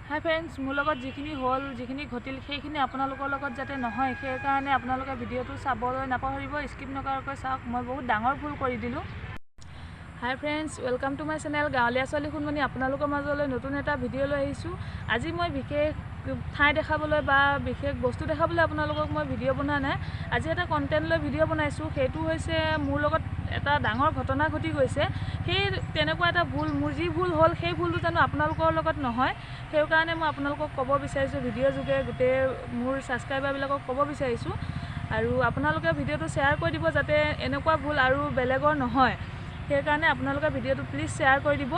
Hi friends मोर लगत जिखिनि हल जिखिनि घटिल সেইখিনি আপোনালোকৰ লগত যাতে নহয় সেই কাৰণে আপোনালোকে ভিডিওটো চাবলৈ নাপাহৰিব স্কিপ নকৰাকৈ চাওক মই বহুত ডাঙৰ ভুল কৰি দিলো hi friends welcome to my channel गाँवलिया ছোৱালী শুনমনি আপোনালোকৰ মাজলৈ নতুন এটা ভিডিও লৈ আহিছো আজি মই বিশেষ ঠাই দেখাবলৈ বা বিশেষ বস্তু দেখাবলৈ আপোনালোকক মই ভিডিও বনা নাই আজি এটা কন্টেন্ট লৈ ভিডিও বনাইছো হেতু হৈছে মোৰ লগত এটা ডাঙৰ ঘটনা ঘটি গৈছে সেই তেনেকুৱা এটা ভুল মোৰ যি ভুল হল সেই ভুলটো জানো আপোনালোকৰ লগত নহয় সেই কাৰণে মই আপোনালোকক ক'ব বিচাৰিছো ভিডিও যোগে গুটে মোৰ সাবস্ক্ৰাইবাৰ বিলাকক ক'ব বিচাৰিছো আৰু আপোনালোকে ভিডিওটো শেয়াৰ কৰি দিব যাতে এনেকুৱা ভুল আৰু বেলেগৰ নহয় সেই কাৰণে আপোনালোকে ভিডিওটো প্লিজ শেয়াৰ কৰি দিব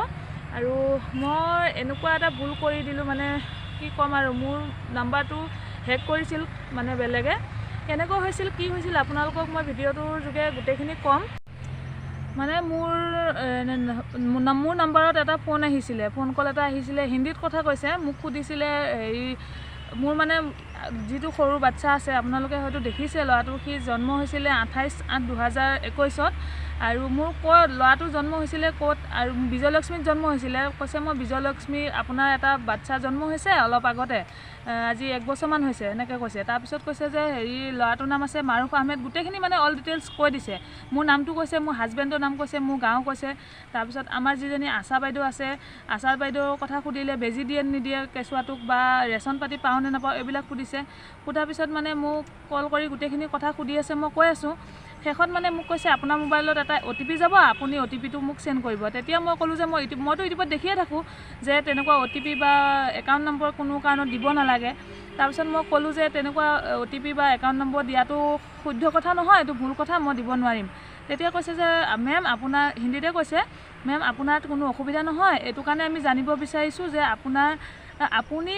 আৰু মই এনেকুৱা এটা ভুল কৰি দিলো মানে কি কম আৰু মোৰ নাম্বাৰটো হেক কৰিছিল মানে বেলেগে কেনেকৈ হৈছিল কি হৈছিল আপোনালোকক মই ভিডিওটোৰ যোগে গুটেখিনি কম মানে মোৰ নাম্বাৰত এটা ফোন আহিছিলে ফোন কল এটা আহিছিলে হিন্দীত কথা কৈছে মোক খুদিছিলে এই মোৰ মানে যেটো সৰু বাচ্চা আছে আপোনালোকে হয়তো দেখিছে লৰাটো কি জন্ম হৈছিলে 28/8/2021 আৰু মোৰ লৰাটো জন্ম হৈছিলে কোত আৰু বিজয়লক্ষ্মীত জন্ম হৈছিলে কৈছে মই বিজয়লক্ষ্মী আপোনাৰ এটা বাচ্চা জন্ম হৈছে অলপ আগতে আজি 1 বছৰ মান হৈছে এনেকৈ কৈছে তাৰ পিছত কৈছে যে হেৰি লৰাটোৰ নাম আছে মাৰুফ আহমেদ গুটেখিনি মানে অল ডিটেইলছ কৈ দিছে মোৰ নামটো কৈছে মোৰ হাজবেণ্ডৰ নাম কৈছে মোৰ গাঁও কৈছে তাৰ পিছত আমাৰ যিজনী আশা বাইদেউ আছে আশা বাইদেউৰ কথা খুদিলে বেজি দিয়ে নিদিয়ে কেঁচুৱাটোক বা ৰেচন পাতি পাও নে নাপাও এইবিলাক খুদিছে খুদাৰ পিছত মানে মোক কল কৰি গুটেখিনি কথা খুদি আছে মই কৈ আছো শেষত মানে মোক কৈছে আপোনাৰ মোবাইলত এটা ওটিপি যাব আপুনি ওটিপিটো মোক সেন্ড কৰিব তেতিয়া মই কলো যে মইতো ইউটিউবত দেখিয়ে থাকো যে তেনেকুৱা ওটিপি বা একাউন্ট নম্বৰ কোনো কাৰণত দিব নালাগে তাৰ পিছত মই কলো যে তেনেকুৱা ওটিপি বা একাউন্ট নম্বৰ দিয়াটো শুদ্ধ কথা নহয় এটো ভুল কথা মই দিব নোৱাৰিম তেতিয়া কৈছে যে মেম আপোনাৰ হিন্দীতে কৈছে মেম আপোনাৰ কোনো অসুবিধা নহয় এটো কাৰণে আমি জানিব বিচাৰিছো যে আপুনি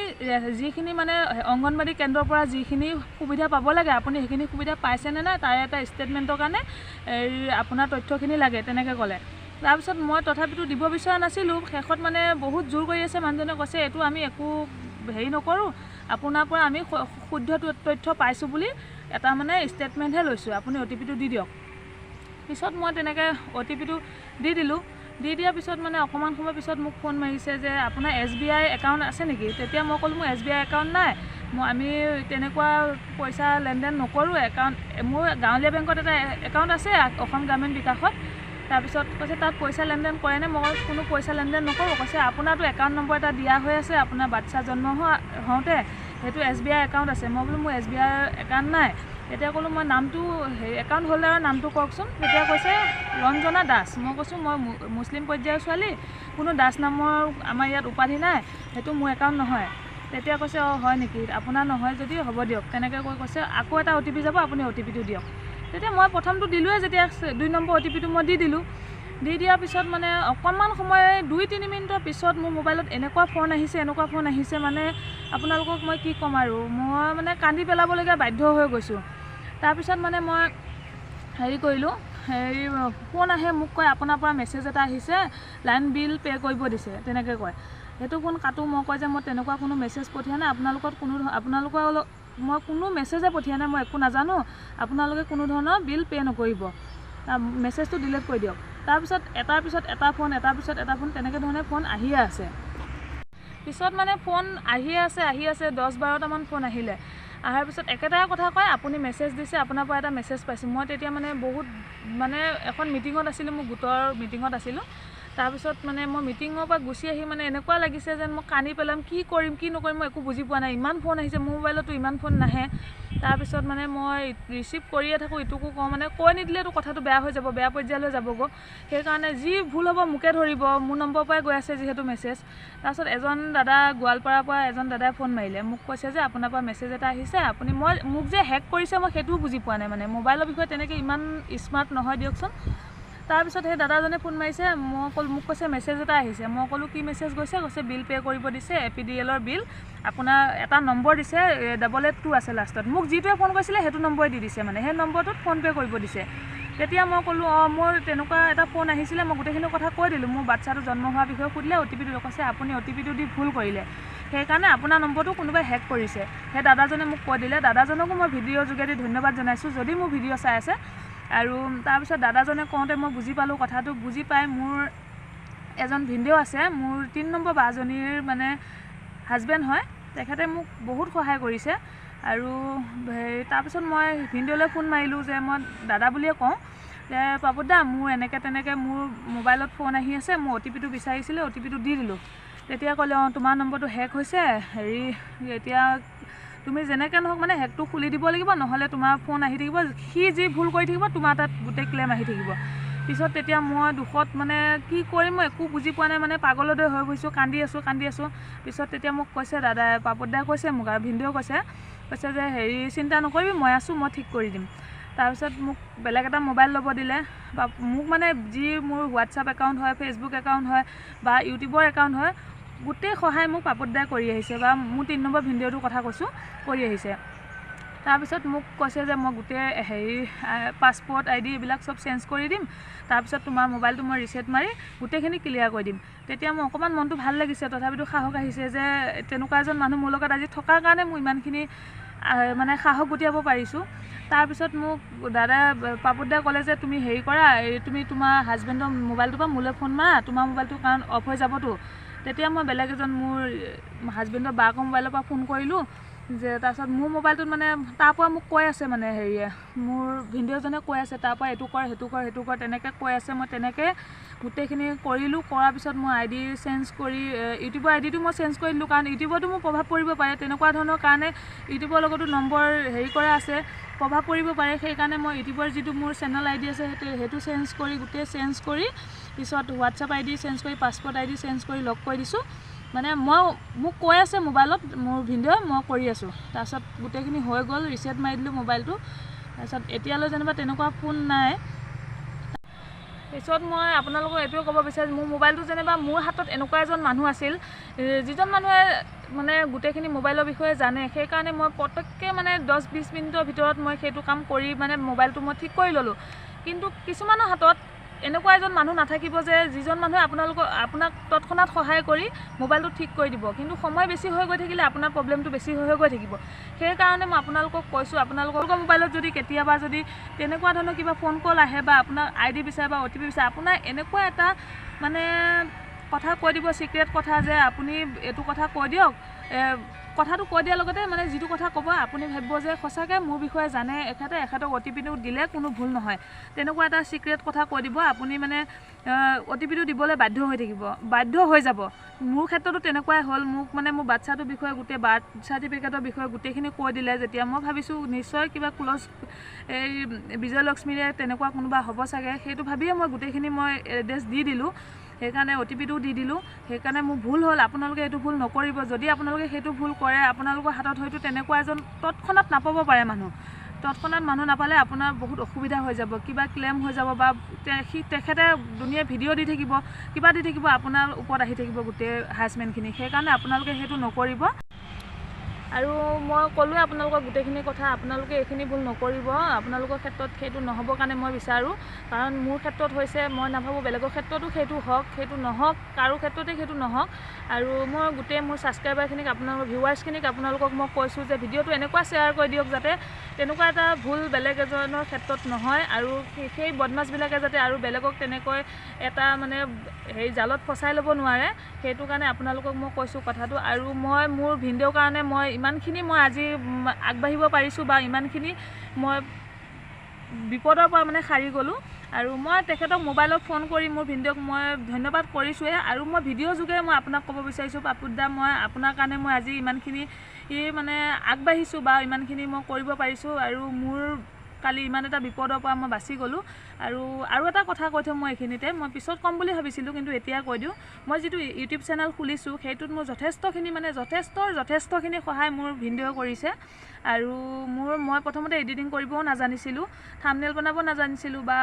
যিখিনি মানে অঙ্গনবাড়ী কেন্দ্ৰৰ পৰা যিখিনি সুবিধা পাব লাগে আপুনি সেইখিনি সুবিধা পাইছে নে না তাৰ এটা ষ্টেটমেন্টৰ কাৰণে আপোনাৰ তথ্যখিনি লাগে তেনেকৈ ক'লে তাৰ পিছত মই তথাপিটো দিব বিচৰা নাছিলো শেষত মানে বহুত জোৰ কৰি আছে মানুহজনে কৈছে এটো আমি একো হেৰি নকৰো আপোনাৰ পৰা আমি শুদ্ধ তথ্য পাইছো বুলি এটা মানে ষ্টেটমেন্টহে লৈছো আপুনি ওটিপিটো দি দিয়ক পিছত মই তেনেকৈ ওটিপিটো দি দিলো দি দিয়া পিছত মানে অকমান সময় পিছত মোক ফোন মাৰিছে যে আপোনাৰ SBI একাউন্ট আছে নেকি তেতিয়া মই কলো মোৰ SBI একাউন্ট নাই আমি তেনেকুৱা পইচা লেনদেন নকৰো একাউন্ট মোৰ গাঁৱলীয়া বেংকত এটা একাউন্ট আছে অসম গ্ৰামীণ বিকাশত তাৰ পিছত কৈছে তাত পইচা লেনদেন কৰে নে মই কোনো পইচা লেনদেন নকৰো কৈছে আপোনাৰটো একাউন্ট নম্বৰ এটা দিয়া হৈ আছে আপোনাৰ বাচ্চা জন্ম হওঁতে হেতু SBI একাউন্ট আছে মই বলো মোৰ SBI একাউন্ট নাই এতিয়া কলো মই নামটো একাউন্ট হোল্ডাৰৰ নামটো কওকচোন তেতিয়া কৈছে ৰঞ্জনা দাস মই কৈছো মই মুছলিম পৰ্যায়ৰ ছোৱালী কোনো দাস নামৰ আমাৰ ইয়াত উপাধি নাই হেতু মোৰ একাউন্ট নহয় তেতিয়া কৈছে হয় নেকি আপোনাৰ নহয় যদি হ'ব দিয়ক তেনেকৈ কৈছে আকৌ এটা ওটিপি যাব আপুনি ওটিপিটো দিয়ক তেতিয়া মই প্ৰথমটো দিলোৱে যেতিয়া 2 নম্বৰ ওটিপিটো মই দি দিলো দি দিয়াৰ পিছত মানে অকমান সময় 2-3 মিনিটৰ পিছত মোৰ মোবাইলত এনেকুৱা ফোন আহিছে মানে আপোনালোকক মই কি কম আৰু মই মানে কান্দি পেলাবলগীয়া বাধ্য হৈ গৈছো তাৰ পিছত মানে মই হেৰি কৰিলো ফোন আহে মোক কয় আপোনাৰ পৰা মেছেজ এটা আহিছে লাইন বিল পে কৰিব দিছে তেনেকৈ কয় হেতু ফোন কাটো মই কয় যে মই তেনেকুৱা কোনো মেছেজ পঠিয়া নাই আপোনালোকৰ মই কোনো মেছেজে পঠিয়া নাই মই একো নাজানো আপোনালোকে কোনো ধৰণৰ বিল পে নকৰিব মেছেজটো ডিলিট কৰি দিয়ক তাৰ পিছত এটাৰ পিছত এটা ফোন তেনেকৈ ধৰণে ফোন আহিয়ে আছে পিছত মানে ফোন আহি আছে 10-12টা মান ফোন আহিলে আহাৰ পিছত একেটাই কথা কয় আপুনি মেছেজ দিছে আপোনাৰ পৰা এটা মেছেজ পাইছো মই তেতিয়া মানে বহুত মানে এখন মিটিঙত আছিলো মই গোটৰ মিটিঙত আছিলো তাৰ পিছত মানে মই মিটিঙৰ পৰা গুছি আহি মানে এনেকুৱা লাগিছে যেন মই কানি পেলাম কি কৰিম কি নকৰিম মই একো বুজি পোৱা নাই ইমান ফোন আহিছে মোৰ মোবাইলতো ইমান ফোন নাহে তাৰ পিছত মানে মই ৰিসিভ কৰিয়ে থাকো ইটোকো কওঁ মানে কৈ নিদিলেতো কথাটো বেয়া হৈ যাব বেয়া পৰ্যায়লৈ যাবগৈ সেই কাৰণে যি ভুল হ'ব মুকে ধৰিব মোৰ নম্বৰ পৰাই গৈ আছে যিহেতু মেছেজ তাৰ পিছত এজন দাদা গোৱালপাৰাৰ পৰা এজন দাদাই ফোন মাৰিলে মোক কৈছে যে আপোনাৰ পৰা মেছেজ এটা আহিছে আপুনি মোক যে হেক কৰিছে মই হেতু বুজি পোৱা নাই মানে মোবাইলৰ বিষয়ে তেনেকৈ ইমান স্মাৰ্ট নহয় দিয়কচোন তাৰ পিছত সেই দাদাজনে ফোন মাৰিছে মোক কৈছে মেছেজ এটা আহিছে মই কলো কি মেছেজ কৈছে বিল পে কৰিব দিছে APDL ৰ বিল আপোনাৰ এটা নম্বৰ দিছে 882 আছে লাষ্টত মোক যিটোৱে ফোন কৰিছিলে হেতু নম্বৰ দি দিছে মানে সেই নম্বৰটোত ফোন পে কৰিব দিছে তেতিয়া মই কলো মোৰ তেনেকুৱা এটা ফোন আহিছিলে মই গুটেখিনি কথা কৈ দিলো মোৰ বাচ্চাটো জন্ম হোৱাৰ বিষয়ে খুদিলে ওটিপিটো কৈছে আপুনি ওটিপিটো দি ভুল কৰিলে সেই কাৰণে আপোনাৰ নম্বৰটো কোনোবাই হেক কৰিছে সেই দাদাজনে মোক কৈ দিলে দাদাজনকো মই ভিডিঅ' যোগেদি ধন্যবাদ জনাইছো যদি মোৰ ভিডিঅ' চাই আছে আৰু তাৰ পিছত দাদাজনে কওঁতে মই বুজি পালো কথাটো বুজি পাই মোৰ এজন ভিডিঅ' আছে মোৰ 3 নম্বৰ বাজনীৰ মানে হাজবেণ্ড হয়, তেখেতে মোক বহুত সহায় কৰিছে। আৰু তাৰপিছত মই ভিনদেউলৈ ফোন মাৰিলোঁ যে মই দাদা বুলিয়ে কওঁ যে পাপু দা মোৰ এনেকৈ তেনেকৈ মোৰ মোবাইলত ফোন আহি আছে, মোৰ OTP-টো বিচাৰিছিলে, OTP-টো দি দিলোঁ। তেতিয়া ক'লে তোমাৰ নম্বৰটো হেক হৈছে, এতিয়া তুমি যেনেকৈ নহওক মানে হেকটো খুলি দিব লাগিব, নহ'লে তোমাৰ ফোন আহি থাকিব, সি যি ভুল কৰি থাকিব তোমাৰ তাত গোটেই ক্লেইম আহি থাকিব। পিছত তেতিয়া মই দুখত মানে কি কৰিম মই একো বুজি পোৱা নাই, মানে পাগলৰ দৰে হৈ গৈছোঁ, কান্দি আছোঁ। পিছত তেতিয়া মোক কৈছে দাদাই, পাপু দাই কৈছে মোক আৰু ভিনদেউ কৈছে যে চিন্তা নকৰিবি, মই আছোঁ, মই ঠিক কৰি দিম। তাৰপিছত মোক বেলেগ এটা মোবাইল ল'ব দিলে, বা মোক মানে যি মোৰ হোৱাটছআপ একাউণ্ট হয়, ফেচবুক একাউণ্ট হয় বা ইউটিউবৰ একাউণ্ট হয়, গোটেই সহায় মোক পাপু দাই কৰি আহিছে, বা মোৰ 3 নম্বৰ ভিনদেউটোৰ কথা কৈছোঁ, কৰি আহিছে। তাৰপিছত মোক কৈছে যে মই গোটেই পাছপৰ্ট ID এইবিলাক চব চেঞ্জ কৰি দিম, তাৰপিছত তোমাৰ মোবাইলটো মই ৰিছেট মাৰি গোটেইখিনি ক্লিয়াৰ কৰি দিম। তেতিয়া মোৰ অকণমান মনটো ভাল লাগিছে, তথাপিতো সাহস আহিছে যে তেনেকুৱা এজন মানুহ মোৰ লগত আজি থকাৰ কাৰণে মোৰ ইমানখিনি মানে সাহস গোটাব পাৰিছোঁ। তাৰপিছত মোক পাপু দাই ক'লে যে তুমি কৰা, তুমি তোমাৰ হাজবেণ্ডৰ মোবাইলটোৰ পৰা মোলৈ ফোন মাৰা, তোমাৰ মোবাইলটো কাৰণ অফ হৈ যাবতো। তেতিয়া মই বেলেগ এজন মোৰ হাজবেণ্ডৰ বাকৰ মোবাইলৰ পৰা ফোন কৰিলোঁ যে, তাৰপিছত মোৰ মোবাইলটোত মানে তাৰ পৰা মোক কৈ আছে মানে মোৰ ভিনদেউজনে কৈ আছে তাৰ পৰা এইটো কৰ সেইটো কৰ তেনেকৈ কৈ আছে। মই তেনেকৈ গোটেইখিনি কৰিলোঁ। কৰাৰ পিছত মই ID চেঞ্জ কৰি ইউটিউবৰ IDটো মই চেঞ্জ কৰি দিলোঁ, কাৰণ ইউটিউবতো মোৰ প্ৰভাৱ পৰিব পাৰে, তেনেকুৱা ধৰণৰ কাৰণে ইউটিউবৰ লগতো নম্বৰ কৰা আছে, প্ৰভাৱ পৰিব পাৰে। সেইকাৰণে মই ইউটিউবৰ যিটো মোৰ চেনেল ID আছে সেইটো চেঞ্জ কৰি পিছত হোৱাটছআপ ID চেঞ্জ কৰি, পাছপৰ্ট ID চেঞ্জ কৰি লক কৰি দিছোঁ। মানে মোক কৈ আছে মোবাইলত মোৰ ভিনদেউৱে, মই কৰি আছোঁ। তাৰপিছত গোটেইখিনি হৈ গ'ল, ৰিছেট মাৰি দিলোঁ মোবাইলটো। তাৰপিছত এতিয়ালৈ যেনিবা তেনেকুৱা ফোন নাই। পিছত মই আপোনালোকক এইটোৱে ক'ব বিচাৰিছোঁ, মোৰ মোবাইলটো যেনিবা মোৰ হাতত এনেকুৱা এজন মানুহ আছিল, যিজন মানুহে মানে গোটেইখিনি মোবাইলৰ বিষয়ে জানে। সেইকাৰণে মই পটককৈ মানে 10-20 মিনিটৰ ভিতৰত মই সেইটো কাম কৰি মানে মোবাইলটো মই ঠিক কৰি ল'লোঁ। কিন্তু কিছুমানৰ হাতত এনেকুৱা এজন মানুহ নাথাকিব যে যিজন মানুহে আপোনাক তৎক্ষণাত সহায় কৰি মোবাইলটো ঠিক কৰি দিব, কিন্তু সময় বেছি হৈ গৈ থাকিলে আপোনাৰ প্ৰব্লেমটো বেছি হৈ গৈ থাকিব। সেইকাৰণে মই আপোনালোকক কৈছোঁ, আপোনালোকৰ মোবাইলত যদি কেতিয়াবা যদি তেনেকুৱা ধৰণৰ কিবা ফোন কল আহে বা আপোনাৰ ID বিচাৰে বা OTP বিচাৰে, আপোনাৰ এনেকুৱা এটা মানে কথা কৈ দিব, চিক্ৰেট কথা, যে আপুনি এইটো কথা কৈ দিয়ক। কথাটো কৈ দিয়াৰ লগতে মানে যিটো কথা ক'ব আপুনি ভাবিব যে সঁচাকৈ মোৰ বিষয়ে জানে এখেতক OTP-টো দিলে কোনো ভুল নহয়, তেনেকুৱা এটা চিক্ৰেট কথা কৈ দিব। আপুনি মানে OTP-টো দিবলৈ বাধ্য হৈ যাব। মোৰ ক্ষেত্ৰতো তেনেকুৱাই হ'ল। মোক মানে মোৰ বাচ্ছাটোৰ বিষয়ে গোটেই বাৰ্থ চাৰ্টিফিকেটৰ বিষয়ে গোটেইখিনি কৈ দিলে। যেতিয়া মই ভাবিছোঁ নিশ্চয় কিবা ক্ল'জ বিজয়লক্ষ্মীৰে তেনেকুৱা কোনোবা হ'ব চাগে, সেইটো ভাবিয়ে মই গোটেইখিনি এড্ৰেছ দি দিলোঁ। সেইকাৰণে OTP-টো দি দিলোঁ। সেইকাৰণে মোৰ ভুল হ'ল। আপোনালোকে এইটো ভুল নকৰিব। যদি আপোনালোকে সেইটো ভুল কৰে, আপোনালোকৰ হাতত হয়তো তেনেকুৱা এজন তৎক্ষণাত নাপাব পাৰে মানুহ। তৎক্ষণাত মানুহ নাপালে আপোনাৰ বহুত অসুবিধা হৈ যাব, কিবা ক্লেইম হৈ যাব, বা তেখেতে দুনিয়া ভিডিঅ' দি থাকিব, কিবা দি থাকিব, আপোনাৰ ওপৰত আহি থাকিব গোটেই হাৰাছমেণ্টখিনি। সেইকাৰণে আপোনালোকে সেইটো নকৰিব। আৰু মই ক'লোৱে আপোনালোকক গোটেইখিনি কথা, আপোনালোকে এইখিনি ভুল নকৰিব। আপোনালোকৰ ক্ষেত্ৰত সেইটো নহ'বৰ কাৰণে মই বিচাৰোঁ, কাৰণ মোৰ ক্ষেত্ৰত হৈছে, মই নাভাবোঁ বেলেগৰ ক্ষেত্ৰতো সেইটো হওক, সেইটো নহওক, কাৰো ক্ষেত্ৰতে সেইটো নহওক। আৰু মই গোটেই মোৰ ছাবস্ক্ৰাইবাৰখিনিক, আপোনালোকৰ ভিউৱাৰ্ছখিনিক আপোনালোকক মই কৈছোঁ যে ভিডিঅ'টো এনেকুৱা শ্বেয়াৰ কৰি দিয়ক যাতে তেনেকুৱা এটা ভুল বেলেগ এজনৰ ক্ষেত্ৰত নহয়, আৰু সেই বদমাছবিলাকে যাতে আৰু বেলেগক তেনেকৈ এটা মানে জালত ফচাই ল'ব নোৱাৰে। সেইটো কাৰণে আপোনালোকক মই কৈছোঁ কথাটো। আৰু মই মোৰ ভিনদেউৰ কাৰণে ইমানখিনি আজি আগবাঢ়িব পাৰিছোঁ, বা ইমানখিনি মই বিপদৰ পৰা মানে সাৰি গ'লোঁ। আৰু মই তেখেতক মোবাইলত ফোন কৰি মোৰ ভিনদেউক মই ধন্যবাদ কৰিছোঁৱে। আৰু মই ভিডিঅ' যোগে মই আপোনাক ক'ব বিচাৰিছোঁ, পাপু দা, মই আপোনাৰ কাৰণে মই আজি ইমানখিনি মানে আগবাঢ়িছোঁ, বা ইমানখিনি মই কৰিব পাৰিছোঁ। আৰু মোৰ কালি ইমান এটা বিপদৰ পৰা মই বাচি গ'লোঁ। আৰু এটা কথা কৈ থওঁ মই এইখিনিতে, মই পিছত ক'ম বুলি ভাবিছিলোঁ, কিন্তু এতিয়া কৈ দিওঁ। মই যিটো ইউটিউব চেনেল খুলিছোঁ, সেইটোত মোৰ যথেষ্টখিনি সহায় মোৰ ভিনদেউৱে কৰিছে। আৰু মই প্ৰথমতে এডিটিং কৰিবও নাজানিছিলোঁ, থাম্বনেইল বনাব নাজানিছিলোঁ, বা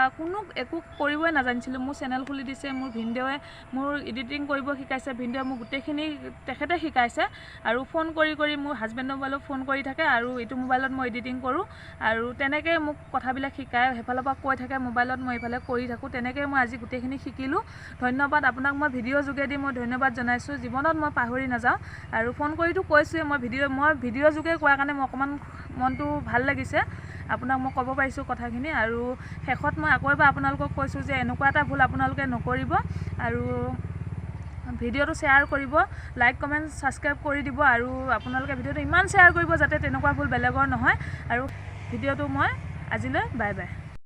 একো কৰিবই নাজানিছিলোঁ। মোৰ চেনেল খুলি দিছে মোৰ ভিনদেউৱে, মোৰ এডিটিং কৰিব শিকাইছে ভিনদেউৱে, মোক গোটেইখিনি তেখেতে শিকাইছে। আৰু ফোন কৰি মোৰ হাজবেণ্ডৰ মোবাইলত ফোন কৰি থাকে, আৰু এইটো মোবাইলত মই এডিটিং কৰোঁ। আৰু তেনেকৈ মোক কথাবিলাক শিকায়, সেইফালৰ পৰা কৈ থাকে মোবাইলত, মই এইফালে কৰি থাকোঁ। তেনেকৈ মই আজি গোটেইখিনি শিকিলোঁ। ধন্যবাদ আপোনাক। মই ভিডিঅ' যোগেদি মই ধন্যবাদ জনাইছোঁ। জীৱনত মই পাহৰি নাযাওঁ। আৰু ফোন কৰিতো কৈছোঁৱে, মই ভিডিঅ' যোগে কোৱাৰ কাৰণে মই অকণমান মনটো ভাল লাগিছে। আপোনাক মই ক'ব পাৰিছোঁ কথাখিনি। আৰু শেষত মই আকৌ এবাৰ আপোনালোকক কৈছোঁ যে এনেকুৱা এটা ভুল আপোনালোকে নকৰিব। আৰু ভিডিঅ'টো শ্বেয়াৰ কৰিব, লাইক কমেণ্ট ছাবস্ক্ৰাইব কৰি দিব আৰু আপোনালোকে ভিডিঅ'টো ইমান শ্বেয়াৰ কৰিব যাতে তেনেকুৱা ভুল বেলেগৰ নহয়। আৰু ভিডিঅ'টো মই আজিলৈ বাই বাই।